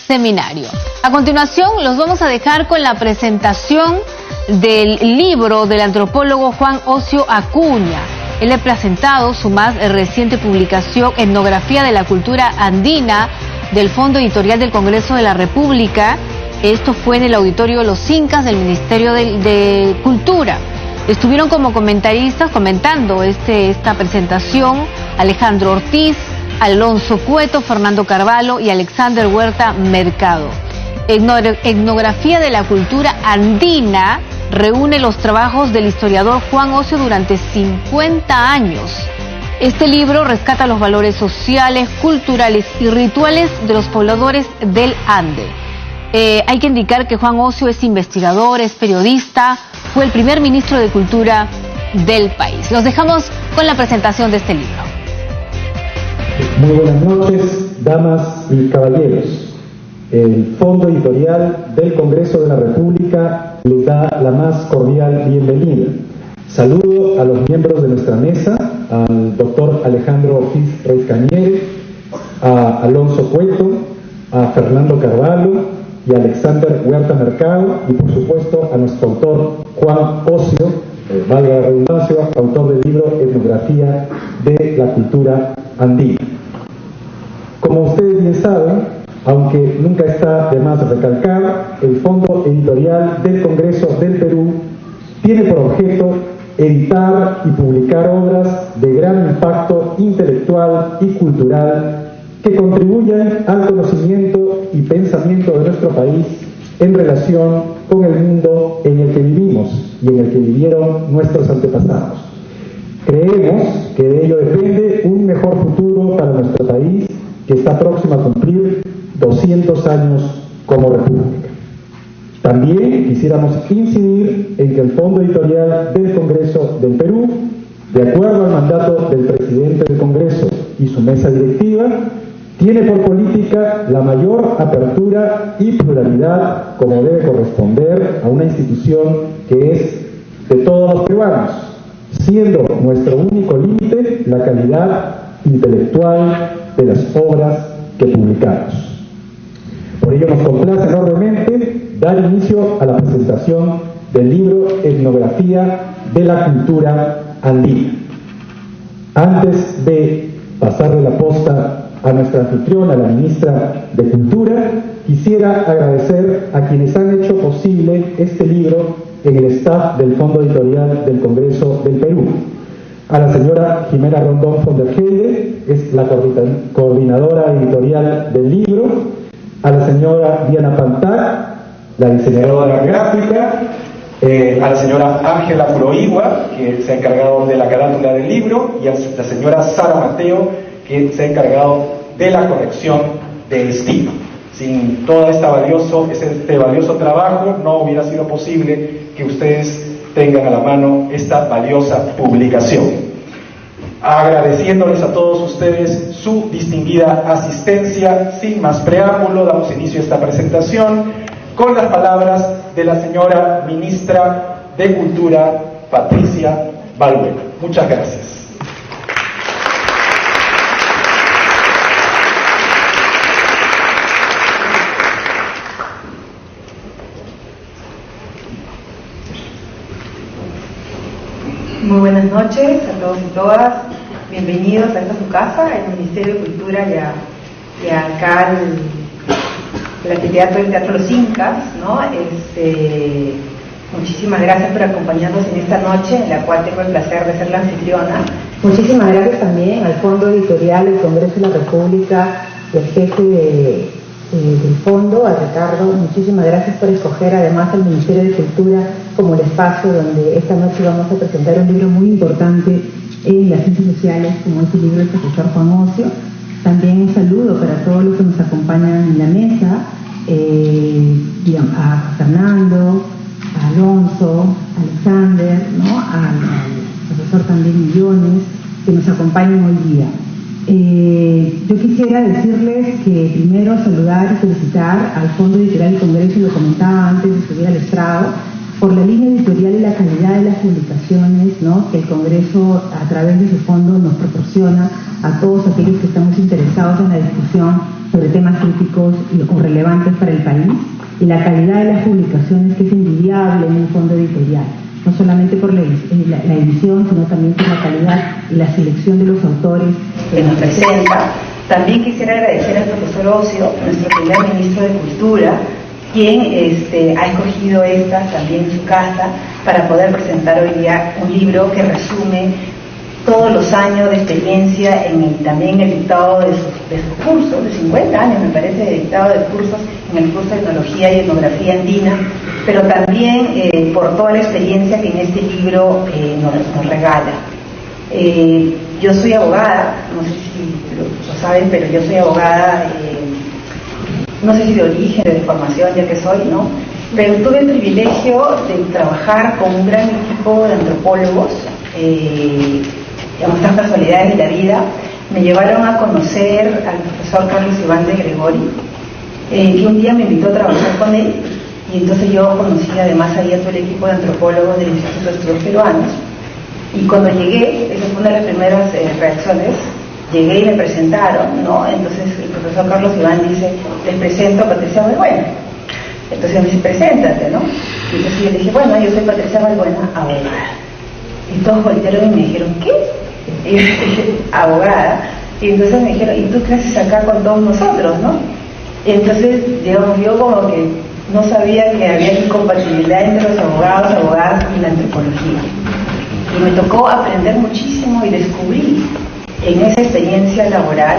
seminario. A continuación los vamos a dejar con la presentación del libro del antropólogo Juan Ocio Acuña. Él ha presentado su más reciente publicación, Etnografía de la Cultura Andina, del Fondo Editorial del Congreso de la República. Esto fue en el auditorio Los Incas del Ministerio de Cultura. Estuvieron como comentaristas comentando esta presentación Alejandro Ortiz, Alonso Cueto, Fernando Carvalho y Alexander Huerta Mercado. Etnografía de la Cultura Andina reúne los trabajos del historiador Juan Ocio durante 50 años. Este libro rescata los valores sociales, culturales y rituales de los pobladores del Ande. Hay que indicar que Juan Ocio es investigador, es periodista, fue el primer ministro de Cultura del país. Los dejamos con la presentación de este libro. Muy buenas noches, damas y caballeros. El Fondo Editorial del Congreso de la República les da la más cordial bienvenida. Saludo a los miembros de nuestra mesa, al doctor Alejandro Ortiz Reyes Cañere, a Alonso Cueto, a Fernando Carvalho y a Alexander Huerta Mercado, y por supuesto a nuestro autor Juan Ocio, valga la redundancia, autor del libro Etnografía de la Cultura Andina. Como ustedes bien saben, aunque nunca está de más recalcar, el Fondo Editorial del Congreso del Perú tiene por objeto editar y publicar obras de gran impacto intelectual y cultural que contribuyan al conocimiento y pensamiento de nuestro país en relación con el mundo en el que vivimos y en el que vivieron nuestros antepasados. Creemos que de ello depende un mejor futuro para nuestro país, que está próximo a cumplir 200 años como república. También quisiéramos incidir en que el Fondo Editorial del Congreso del Perú, de acuerdo al mandato del presidente del Congreso y su mesa directiva, tiene por política la mayor apertura y pluralidad, como debe corresponder a una institución que es de todos los peruanos, siendo nuestro único límite la calidad intelectual de las obras que publicamos. Por ello nos complace enormemente dar inicio a la presentación del libro Etnografía de la Cultura Andina. Antes de pasarle la posta a nuestra anfitriona, la ministra de Cultura, quisiera agradecer a quienes han hecho posible este libro en el staff del Fondo Editorial del Congreso del Perú. A la señora Jimena Rondón von der Heide, es la coordinadora editorial del libro, a la señora Diana Pantac, la diseñadora gráfica, a la señora Ángela Furoigua, que se ha encargado de la carátula del libro, y a la señora Sara Mateo, que se ha encargado de la corrección del estilo. Sin todo este valioso trabajo no hubiera sido posible que ustedes tengan a la mano esta valiosa publicación. Agradeciéndoles a todos ustedes su distinguida asistencia, sin más preámbulo, damos inicio a esta presentación con las palabras de la señora ministra de Cultura, Patricia Balbuena. Muchas gracias. Muy buenas noches a todos y todas, bienvenidos a esta su casa, el Ministerio de Cultura y acá el anfiteatro del Teatro Los Incas, ¿no? Muchísimas gracias por acompañarnos en esta noche, en la cual tengo el placer de ser la anfitriona. Muchísimas gracias también al Fondo Editorial del Congreso de la República y al jefe del fondo, a Ricardo. Muchísimas gracias por escoger además al Ministerio de Cultura como el espacio donde esta noche vamos a presentar un libro muy importante en las ciencias sociales, como es el libro del profesor Juan Ocio. También un saludo para todos los que nos acompañan en la mesa, a Fernando, a Alonso, a Alexander, ¿no? Al profesor también Millones, que nos acompañan hoy día. Yo quisiera decirles que primero saludar y felicitar al Fondo Editorial del Congreso, lo comentaba antes de subir al estrado, por la línea editorial y la calidad de las publicaciones, ¿no?, que el Congreso a través de su fondo nos proporciona a todos aquellos que estamos interesados en la discusión sobre temas críticos o relevantes para el país, y la calidad de las publicaciones, que es envidiable en un fondo editorial, no solamente por la edición, sino también por la calidad y la selección de los autores que nos presenta. También quisiera agradecer al profesor Ocio, nuestro primer ministro de Cultura, quien ha escogido esta también en su casa para poder presentar hoy día un libro que resume todos los años de experiencia también el dictado de sus cursos, de 50 años me parece, de dictado de cursos en el curso de Etnología y Etnografía Andina, pero también por toda la experiencia que en este libro nos regala. Yo soy abogada, no sé si lo saben, pero yo soy abogada, no sé si de origen, de formación, ya que soy, ¿no? Pero tuve el privilegio de trabajar con un gran equipo de antropólogos, digamos, estas casualidades de la vida me llevaron a conocer al profesor Carlos Iván de Gregori, que un día me invitó a trabajar con él, y entonces yo conocí además ahí a todo el equipo de antropólogos del Instituto de Estudios Peruanos, y cuando llegué, esa fue una de las primeras reacciones, llegué y me presentaron, ¿no? Entonces el profesor Carlos Iván dice, les presento a Patricia Balbuena. Entonces me dice, preséntate, ¿no? Y entonces yo le dije, bueno, yo soy Patricia Balbuena, abogada. Y todos voltearon y me dijeron, ¿qué? Y yo dije, abogada. Y entonces me dijeron, ¿y tú qué haces acá con todos nosotros, no? Y entonces, digamos, yo como que no sabía que había incompatibilidad entre los abogados, abogadas y la antropología. Y me tocó aprender muchísimo y descubrí en esa experiencia laboral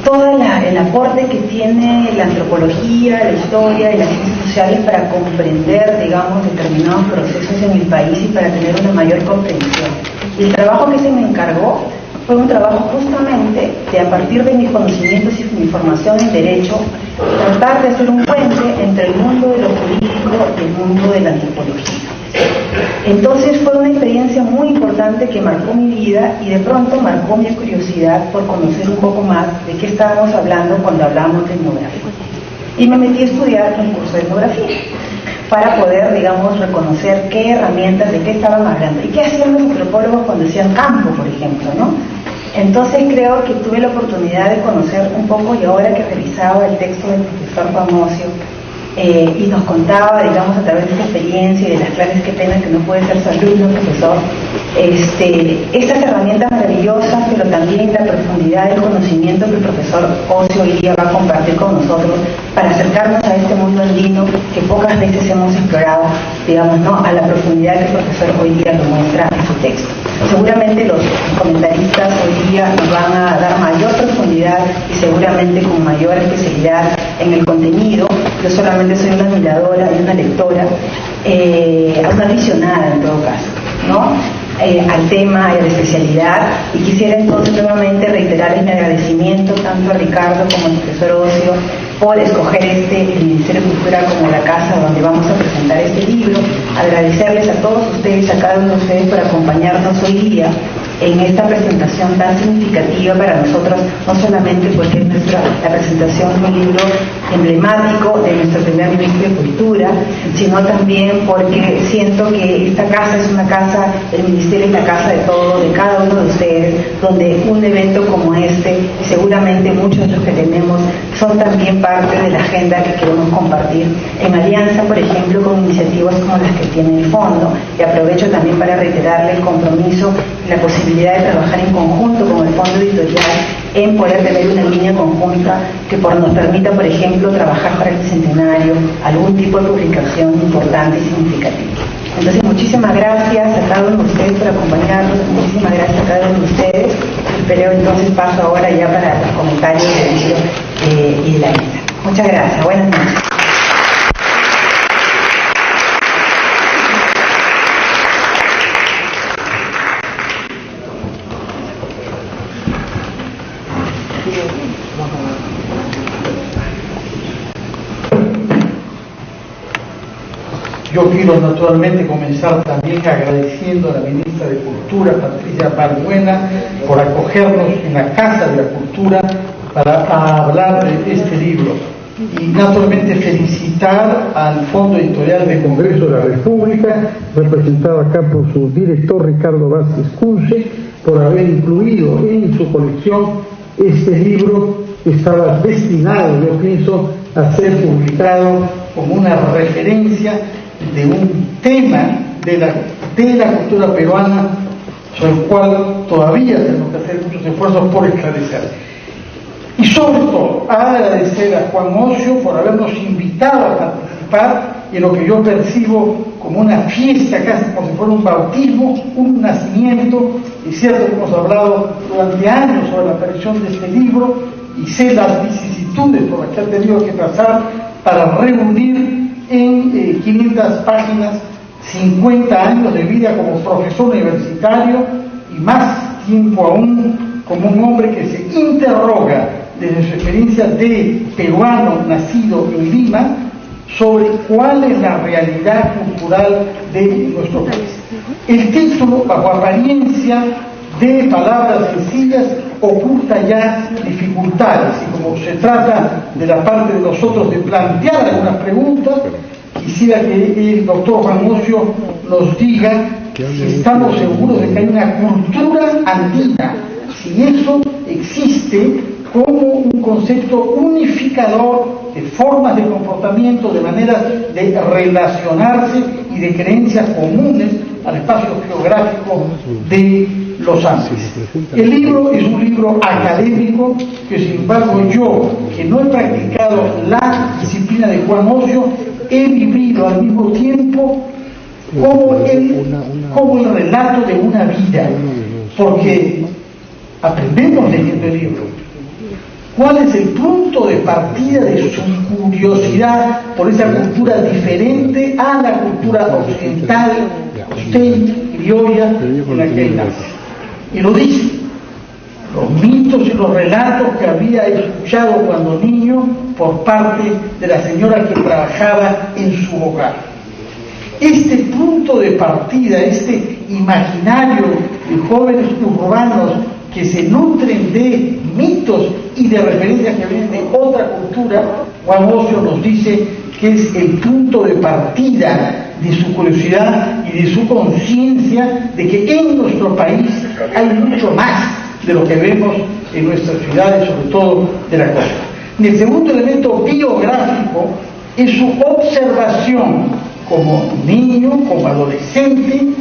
todo el aporte que tiene la antropología, la historia y las ciencias sociales para comprender, digamos, determinados procesos en el país y para tener una mayor comprensión. Y el trabajo que se me encargó fue un trabajo justamente de, a partir de mis conocimientos y mi formación en Derecho, tratar de hacer un puente entre el mundo de lo jurídico y el mundo de la antropología. Entonces fue una experiencia muy importante que marcó mi vida y de pronto marcó mi curiosidad por conocer un poco más de qué estábamos hablando cuando hablábamos de etnografía. Y me metí a estudiar un curso de etnografía para poder, digamos, reconocer qué herramientas, de qué estaban hablando y qué hacían los antropólogos cuando hacían campo, por ejemplo, ¿no? Entonces creo que tuve la oportunidad de conocer un poco, y ahora que revisaba el texto del profesor Juan Ocio, y nos contaba, digamos, a través de esta experiencia y de las clases, qué pena que no puede ser su alumno, profesor, estas herramientas maravillosas, pero también la profundidad del conocimiento que el profesor Ocio hoy día va a compartir con nosotros para acercarnos a este mundo andino que pocas veces hemos explorado, digamos, ¿no?, a la profundidad que el profesor hoy día lo muestra en su texto. Seguramente los comentaristas hoy día nos van a dar mayor profundidad y seguramente con mayor especialidad en el contenido. Yo solamente soy una admiradora y una lectora, una aficionada en todo caso, ¿no?, al tema y a la especialidad, y quisiera entonces nuevamente reiterarles mi agradecimiento tanto a Ricardo como al profesor Ocio por escoger el Ministerio de Cultura como la casa donde vamos a presentar este libro, agradecerles a todos ustedes, a cada uno de ustedes por acompañarnos hoy día en esta presentación tan significativa para nosotros, no solamente porque es la presentación de un libro emblemático de nuestro primer ministro de Cultura, sino también porque siento que esta casa es una casa, el ministerio es la casa de todos, de cada uno de ustedes, donde un evento como este, y seguramente muchos de los que tenemos, son también parte de la agenda que queremos compartir en alianza, por ejemplo, con iniciativas como las que tiene el fondo. Y aprovecho también para reiterarle el compromiso y la posibilidad de trabajar en conjunto con el fondo editorial en poder tener una línea conjunta que nos permita, por ejemplo, trabajar para el bicentenario, algún tipo de publicación importante y significativa. Entonces, muchísimas gracias a cada uno de ustedes por acompañarnos, muchísimas gracias a cada uno de ustedes. Pero entonces paso ahora ya para los comentarios del libro y de la lista. Muchas gracias, buenas noches. Yo quiero naturalmente comenzar también agradeciendo a la ministra de Cultura, Patricia Balbuena, por acogernos en la Casa de la Cultura para hablar de este libro. Y naturalmente felicitar al Fondo Editorial del Congreso de la República, representado acá por su director Ricardo Vázquez Kunze, por haber incluido en su colección este libro estaba destinado, yo pienso, a ser publicado como una referencia de un tema de la cultura peruana sobre el cual todavía tenemos que hacer muchos esfuerzos por esclarecer. Y sobre todo, agradecer a Juan Ocio por habernos invitado a participar en lo que yo percibo como una fiesta, casi como si fuera un bautismo, un nacimiento. Es cierto que hemos hablado durante años sobre la aparición de este libro y sé las vicisitudes por las que ha tenido que pasar para reunir en 500 páginas 50 años de vida como profesor universitario y más tiempo aún como un hombre que se interroga desde su experiencia de peruano nacido en Lima sobre cuál es la realidad cultural de nuestro país. El título, bajo apariencia de palabras sencillas, oculta ya dificultades, y como se trata de la parte de nosotros de plantear algunas preguntas, quisiera que el doctor Juan Ocio nos diga si estamos seguros de que hay una cultura andina, si eso existe como un concepto unificador de formas de comportamiento, de maneras de relacionarse y de creencias comunes al espacio geográfico de los Andes. El libro es un libro académico que, sin embargo, yo, que no he practicado la disciplina de Juan Ocio, he vivido al mismo tiempo como el relato de una vida, porque aprendemos leyendo el libro. ¿Cuál es el punto de partida de su curiosidad por esa cultura diferente a la cultura occidental, costeña, criolla, en la que él nace? Y lo dice, los mitos y los relatos que había escuchado cuando niño por parte de la señora que trabajaba en su hogar. Este punto de partida, este imaginario de jóvenes urbanos que se nutren de mitos y de referencias que vienen de otra cultura, Juan Ocio nos dice que es el punto de partida de su curiosidad y de su conciencia de que en nuestro país hay mucho más de lo que vemos en nuestras ciudades, sobre todo de la costa. Y el segundo elemento biográfico es su observación como niño, como adolescente,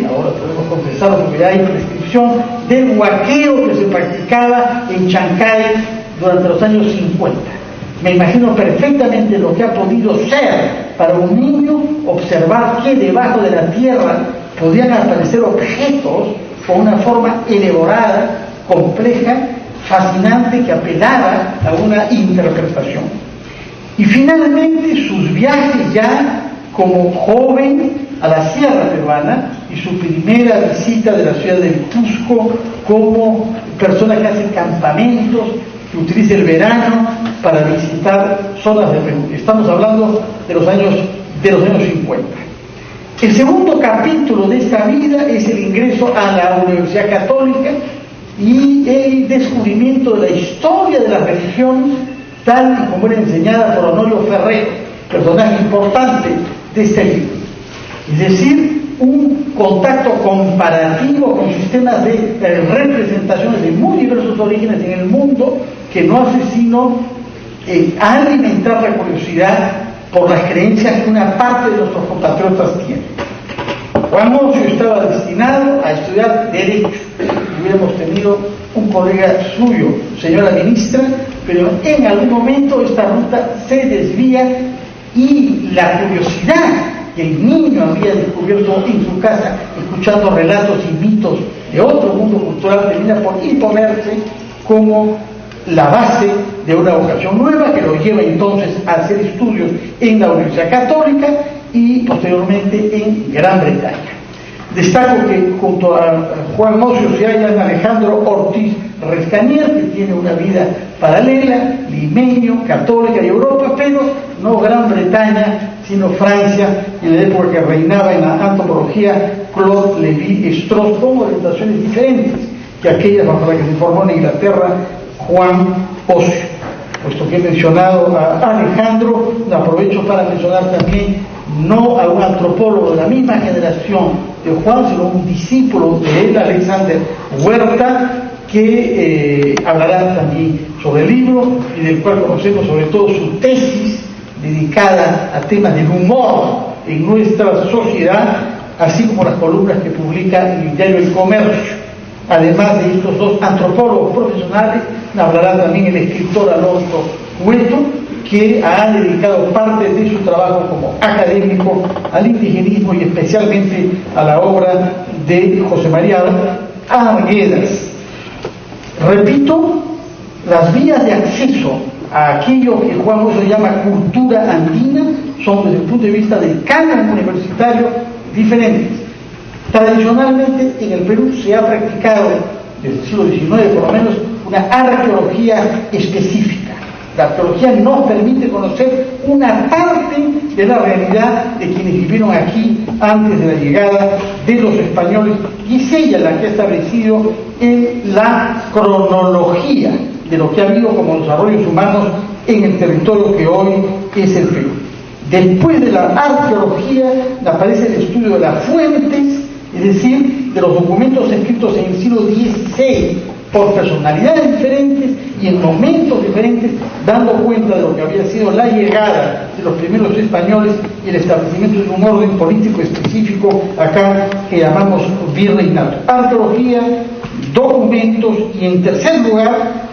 ahora podemos confesar porque ya hay prescripción, del huaqueo que se practicaba en Chancay durante los años 50. Me imagino perfectamente lo que ha podido ser para un niño observar que debajo de la tierra podían aparecer objetos con una forma elaborada, compleja, fascinante, que apelaba a una interpretación. Y finalmente sus viajes ya como joven a la sierra peruana y su primera visita de la ciudad de Cusco como persona que hace campamentos, que utiliza el verano para visitar zonas de Perú. Estamos hablando de los años 50. El segundo capítulo de esta vida es el ingreso a la Universidad Católica y el descubrimiento de la historia de las religiones tal y como era enseñada por Honorio Ferrero, personaje importante de este libro. Es decir, un contacto comparativo con sistemas de representaciones de muy diversos orígenes en el mundo que no hace sino alimentar la curiosidad por las creencias que una parte de nuestros compatriotas tienen. Juan Ocio estaba destinado a estudiar Derecho. Hubiéramos tenido un colega suyo, señora ministra, pero en algún momento esta ruta se desvía y la curiosidad que el niño había descubierto en su casa, escuchando relatos y mitos de otro mundo cultural, termina por imponerse como la base de una vocación nueva que lo lleva entonces a hacer estudios en la Universidad Católica y posteriormente en Gran Bretaña. Destaco que junto a Juan Ocio se hallan Alejandro Ortiz Rescanier, que tiene una vida paralela, limeño, católica de Europa, pero no Gran Bretaña, sino Francia, en la época que reinaba en la antropología Claude Lévi-Strauss, con orientaciones diferentes que aquellas bajo las que se formó en Inglaterra Juan Ocio. Puesto que he mencionado a Alejandro, aprovecho para mencionar también no a un antropólogo de la misma generación de Juan, sino un discípulo de él, Alexander Huerta, que hablará también sobre el libro y del cual conocemos sobre todo su tesis dedicada a temas del humor en nuestra sociedad, así como las columnas que publica en el diario El Comercio. Además de estos dos antropólogos profesionales, hablará también el escritor Alonso Cueto, que ha dedicado parte de su trabajo como académico al indigenismo y especialmente a la obra de José María Arguedas. Repito, las vías de acceso a aquello que Juan Ocio llama cultura andina son, desde el punto de vista del canon universitario, diferentes. Tradicionalmente en el Perú se ha practicado, desde el siglo XIX por lo menos, una arqueología específica. La arqueología nos permite conocer una parte de la realidad de quienes vivieron aquí antes de la llegada de los españoles, y es ella la que ha establecido la cronología de lo que ha habido como desarrollos humanos en el territorio que hoy es el Perú. Después de la arqueología aparece el estudio de las fuentes, es decir, de los documentos escritos en el siglo XVI por personalidades diferentes y en momentos diferentes, dando cuenta de lo que había sido la llegada de los primeros españoles y el establecimiento de un orden político específico acá que llamamos virreinato. Arqueología, documentos y, en tercer lugar,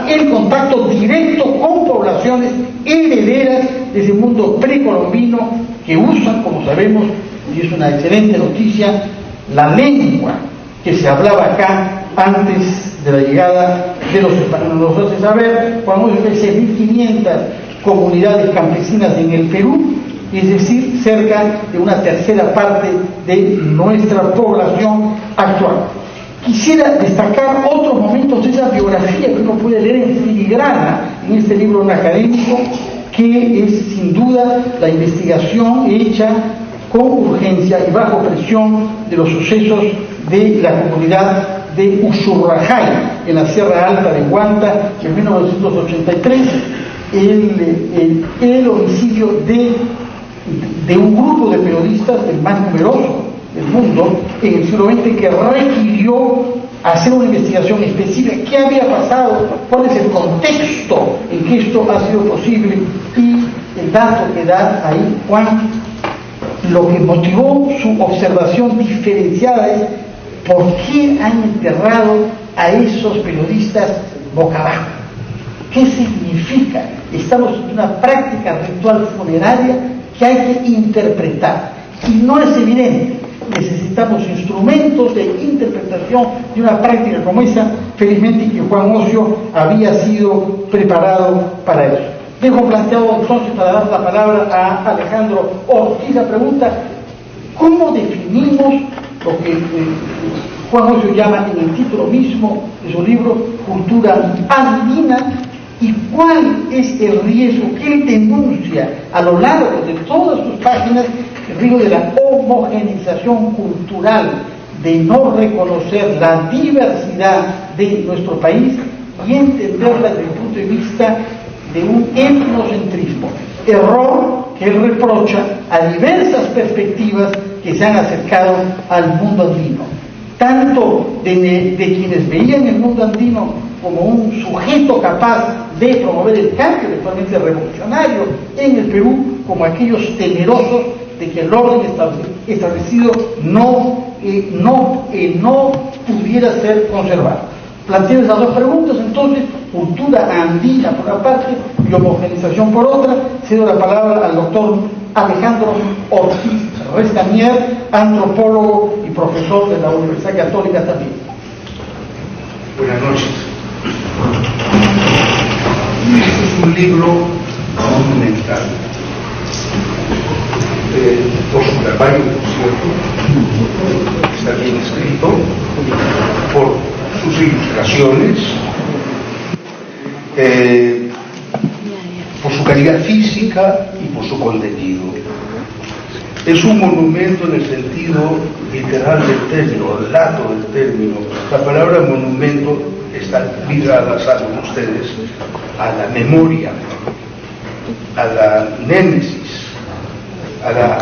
el contacto directo con poblaciones herederas de ese mundo precolombino que usan, como sabemos, y es una excelente noticia, la lengua que se hablaba acá antes de la llegada de los españoles. Nos hace saber, cuando hay 6.500 comunidades campesinas en el Perú, es decir, cerca de una tercera parte de nuestra población actual. Quisiera destacar otros momentos de esa biografía que uno puede leer en filigrana en este libro académico, que es sin duda la investigación hecha con urgencia y bajo presión de los sucesos de la comunidad de Usurrajay, en la Sierra Alta de Huanta, en 1983, el homicidio de un grupo de periodistas, el más numeroso del mundo, en el siglo XX, que requirió hacer una investigación específica. ¿Qué había pasado? ¿Cuál es el contexto en que esto ha sido posible? Y el dato que da ahí Juan, lo que motivó su observación diferenciada es ¿por qué han enterrado a esos periodistas boca abajo? ¿Qué significa? Estamos en una práctica ritual funeraria que hay que interpretar y no es evidente. Necesitamos instrumentos de interpretación de una práctica como esa, felizmente que Juan Ocio había sido preparado para eso. Dejo planteado entonces, para dar la palabra a Alejandro Ortiz, la pregunta: ¿cómo definimos lo que Juan Ocio llama en el título mismo de su libro cultura andina, y cuál es el riesgo que él denuncia a lo largo de todas sus páginas, el riesgo de la homogenización cultural, de no reconocer la diversidad de nuestro país y entenderla desde el punto de vista de un etnocentrismo, error que él reprocha a diversas perspectivas que se han acercado al mundo andino, tanto de quienes veían el mundo andino como un sujeto capaz de promover el cambio eventualmente revolucionario en el Perú, como aquellos temerosos de que el orden establecido no pudiera ser conservado. Planteo esas dos preguntas, entonces: cultura andina por una parte y homogenización por otra. Cedo la palabra al doctor Alejandro Ortiz Restamier, antropólogo y profesor de la Universidad Católica también. Buenas noches. Este es un libro monumental, por su tamaño, por cierto, está bien escrito, por sus ilustraciones, por su calidad física y por su contenido. Es un monumento en el sentido literal del término, lato del término. La palabra monumento está ligada, saben ustedes, a la memoria, a la némesis, a la